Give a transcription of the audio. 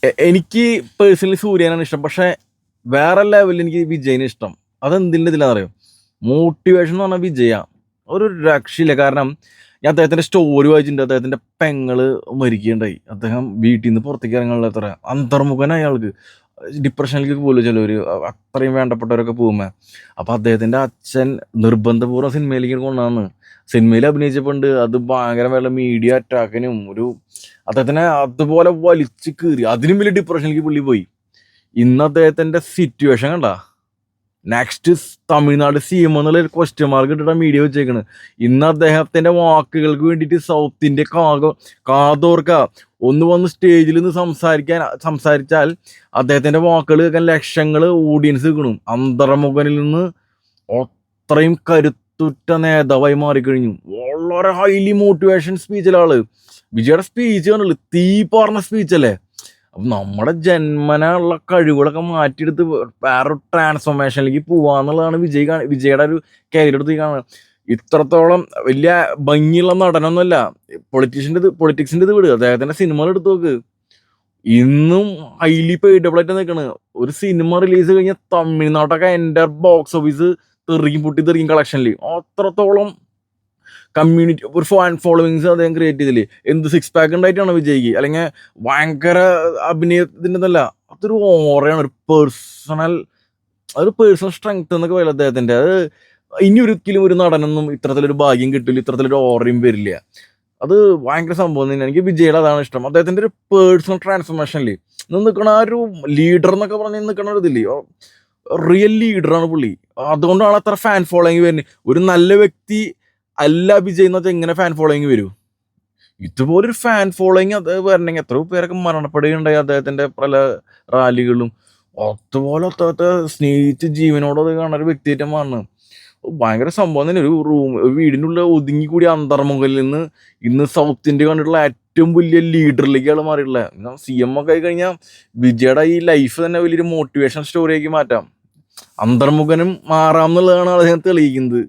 എനിക്ക് പേഴ്സണലി സൂര്യനാണ് ഇഷ്ടം. പക്ഷെ വേറെ ലെവലിൽ എനിക്ക് വിജയിനെ ഇഷ്ടം. അതെന്തിൻ്റെ ഇതിലാണെന്നറിയോ? മോട്ടിവേഷൻ എന്ന് പറഞ്ഞാൽ വിജയ ഒരു രക്ഷയില്ല. കാരണം ഞാൻ അദ്ദേഹത്തിന്റെ സ്റ്റോറി വായിച്ചിട്ടുണ്ട്. അദ്ദേഹത്തിന്റെ പെങ്ങള് മരിക്കുകയുണ്ടായി. അദ്ദേഹം വീട്ടിൽ നിന്ന് പുറത്തേക്ക് ഇറങ്ങാനുള്ള അത്ര അന്തർമുഖനായ ആൾക്ക്. ഡിപ്രഷനിലേക്ക് പോലും ചിലവർ അത്രയും വേണ്ടപ്പെട്ടവരൊക്കെ പോകുമ്പോൾ. അപ്പം അദ്ദേഹത്തിന്റെ അച്ഛൻ നിർബന്ധപൂർവ്വം സിനിമയിലേക്ക് കൊണ്ടാണ്. സിനിമയിൽ അഭിനയിച്ചപ്പോണ്ട് അത് ഭയങ്കര വല്ല മീഡിയ അറ്റാക്കിനും അദ്ദേഹത്തിനെ അതുപോലെ വലിച്ചു കീറി അതിനും വലിയ ഡിപ്രഷനിലേക്ക് പുള്ളി പോയി. ഇന്ന് അദ്ദേഹത്തിന്റെ സിറ്റുവേഷൻ കണ്ട നെക്സ്റ്റ് തമിഴ്നാട് CM എന്നുള്ള ഒരു ക്വസ്റ്റ്യൻ മാർക്ക് ഇട്ടിട്ട് മീഡിയ വെച്ചേക്കണ്. ഇന്ന് അദ്ദേഹത്തിന്റെ വാക്കുകൾക്ക് വേണ്ടിയിട്ട് സൗത്ത് ഇന്ത്യ കാതോർക്ക ഒന്ന് വന്ന് സ്റ്റേജിൽ നിന്ന് സംസാരിച്ചാൽ അദ്ദേഹത്തിന്റെ വാക്കുകൾ കേൾക്കാൻ ലക്ഷങ്ങൾ ഓഡിയൻസ് കിട്ടണം. അന്തർമുഖനിൽ നിന്ന് അത്രയും കരുത്തുറ്റ നേതാവായി മാറിക്കഴിഞ്ഞു. വളരെ ഹൈലി മോട്ടിവേഷൻ സ്പീച്ചിലാള്. വിജയുടെ സ്പീച്ച് കണ്ടുള്ളൂ, തീ പറഞ്ഞ സ്പീച്ചല്ലേ. അപ്പം നമ്മുടെ ജന്മനുള്ള കഴിവുകളൊക്കെ മാറ്റിയെടുത്ത് വേറൊരു ട്രാൻസ്ഫോർമേഷനിലേക്ക് പോവാന്നുള്ളതാണ് വിജയുടെ ഒരു കരിയറെടുത്ത് കാണുന്നത്. ഇത്രത്തോളം വലിയ ഭംഗിയുള്ള നടനൊന്നുമല്ല. പൊളിറ്റിക്സിന്റെ ഇത് വിടുക, അദ്ദേഹത്തിന്റെ സിനിമകൾ എടുത്ത് നോക്ക്. ഇന്നും ഹൈലി പെയ്ഡബിളായിട്ട് നിൽക്കണ്. ഒരു സിനിമ റിലീസ് കഴിഞ്ഞാൽ തമിഴ്നാട്ടൊക്കെ എൻ്റെ ബോക്സ് ഓഫീസ് തെറിക്കും കളക്ഷനിൽ. അത്രത്തോളം കമ്മ്യൂണിറ്റി ഒരു ഫാൻ ഫോളോവിങ്സ് അദ്ദേഹം ക്രിയേറ്റ് ചെയ്തില്ലേ. എന്ത് 6 പാക്ക് ഉണ്ടായിട്ടാണ് വിജയ്ക്ക്, അല്ലെങ്കിൽ ഭയങ്കര അഭിനയത്തിൻ്റെതല്ല. അതൊരു ഓറയാണ്, ഒരു പേഴ്സണൽ സ്ട്രെങ്ത് എന്നൊക്കെ പറയില്ല അദ്ദേഹത്തിന്റെ. അത് ഇനി ഒരിക്കലും ഒരു നടനൊന്നും ഇത്തരത്തിലൊരു ഭാഗ്യം കിട്ടില്ല, ഇത്തരത്തിലൊരു ഓറയും വരില്ല. അത് ഭയങ്കര സംഭവം തന്നെ. എനിക്ക് വിജയുടെ അതാണ് ഇഷ്ടം. അദ്ദേഹത്തിന്റെ ഒരു പേഴ്സണൽ ട്രാൻസ്ഫോർമേഷനിൽ നിൽക്കണ ആ ഒരു ലീഡർ എന്നൊക്കെ പറഞ്ഞ് നിൽക്കണ ഒരു ഇതില്ലേ, റിയൽ ലീഡറാണ് പുള്ളി. അതുകൊണ്ടാണ് അത്ര ഫാൻ ഫോളോയിങ് വരുന്നത്. ഒരു നല്ല വ്യക്തി അല്ല വിജയ് എന്ന് വെച്ചാൽ എങ്ങനെ ഫാൻ ഫോളോയിങ് വരൂ? ഇതുപോലൊരു ഫാൻ ഫോളോയിങ് അത് വരണമെങ്കിൽ എത്രയോ പേരൊക്കെ മരണപ്പെടുകയുണ്ടായി അദ്ദേഹത്തിന്റെ പല റാലികളും. അതുപോലെ അദ്ദേഹത്തെ സ്നേഹിച്ച് ജീവനോട് അത് കാണാൻ ഒരു വ്യക്തിയായിട്ട് മാറണം. ഭയങ്കര സംഭവം തന്നെ. ഒരു വീടിൻ്റെ ഉള്ളിൽ ഒതുങ്ങിക്കൂടി അന്തർമുഖലിൽ നിന്ന് ഇന്ന് സൗത്ത് ഇന്ത്യ കണ്ടിട്ടുള്ള ഏറ്റവും വലിയ ലീഡറിലേക്ക് ആൾ മാറിയിട്ടുള്ളത്. CM ഒക്കെ ആയി കഴിഞ്ഞാൽ വിജയുടെ ഈ ലൈഫ് തന്നെ വലിയൊരു മോട്ടിവേഷൻ സ്റ്റോറിയാക്കി മാറ്റാം. അന്തർമുഖനും മാറാം എന്നുള്ളതാണ് അദ്ദേഹം തെളിയിക്കുന്നത്.